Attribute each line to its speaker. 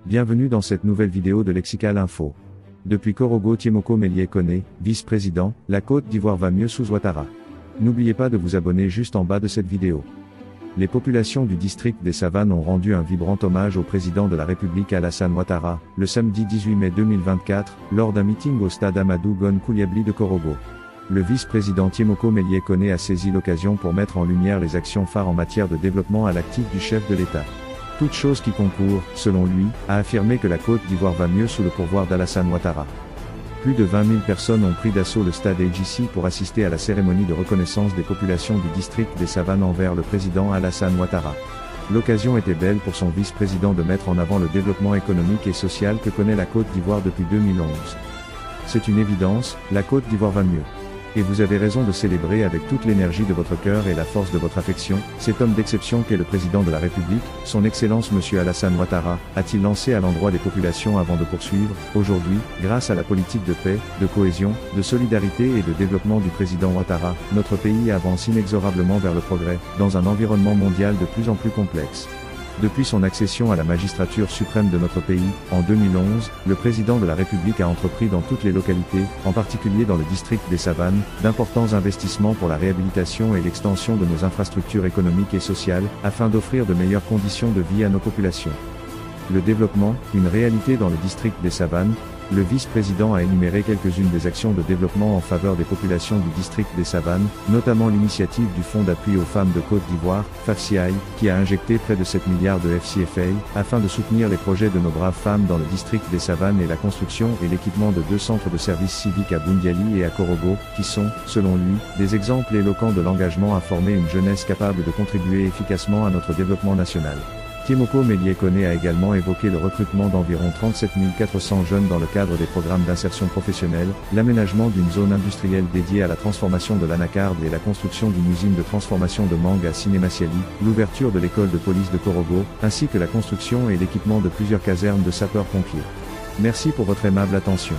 Speaker 1: Bienvenue dans cette nouvelle vidéo de Lexical Info. Depuis Korogo Tiemoko Melie Kone, vice-président, la Côte d'Ivoire va mieux sous Ouattara. N'oubliez pas de vous abonner juste en bas de cette vidéo. Les populations du district des Savanes ont rendu un vibrant hommage au président de la République Alassane Ouattara, le samedi 18 mai 2024, lors d'un meeting au stade Amadou Gon Kouliably de Korogo. Le vice-président Tiemoko Melie Kone a saisi l'occasion pour mettre en lumière les actions phares en matière de développement à l'actif du chef de l'État. Toute chose qui concourt, selon lui, à affirmer que la Côte d'Ivoire va mieux sous le pourvoir d'Alassane Ouattara. Plus de 20 000 personnes ont pris d'assaut le stade AGC pour assister à la cérémonie de reconnaissance des populations du district des Savanes envers le président Alassane Ouattara. L'occasion était belle pour son vice-président de mettre en avant le développement économique et social que connaît la Côte d'Ivoire depuis 2011. C'est une évidence, la Côte d'Ivoire va mieux. Et vous avez raison de célébrer avec toute l'énergie de votre cœur et la force de votre affection, cet homme d'exception qu'est le président de la République, son Excellence Monsieur Alassane Ouattara, a-t-il lancé à l'endroit des populations avant de poursuivre. Aujourd'hui, grâce à la politique de paix, de cohésion, de solidarité et de développement du président Ouattara, notre pays avance inexorablement vers le progrès, dans un environnement mondial de plus en plus complexe. Depuis son accession à la magistrature suprême de notre pays, en 2011, le président de la République a entrepris dans toutes les localités, en particulier dans le district des Savanes, d'importants investissements pour la réhabilitation et l'extension de nos infrastructures économiques et sociales, afin d'offrir de meilleures conditions de vie à nos populations. Le développement, une réalité dans le district des Savanes. Le vice-président a énuméré quelques-unes des actions de développement en faveur des populations du district des Savanes, notamment l'initiative du Fonds d'appui aux femmes de Côte d'Ivoire, FAFCI, qui a injecté près de 7 milliards de FCFA, afin de soutenir les projets de nos braves femmes dans le district des Savanes et la construction et l'équipement de 2 centres de services civiques à Boundiali et à Korogo, qui sont, selon lui, des exemples éloquents de l'engagement à former une jeunesse capable de contribuer efficacement à notre développement national. Tiemoko Melie Kone a également évoqué le recrutement d'environ 37 400 jeunes dans le cadre des programmes d'insertion professionnelle, l'aménagement d'une zone industrielle dédiée à la transformation de l'anacarde et la construction d'une usine de transformation de mangue à Sinémasiali, l'ouverture de l'école de police de Korogo, ainsi que la construction et l'équipement de plusieurs casernes de sapeurs-pompiers. Merci pour votre aimable attention.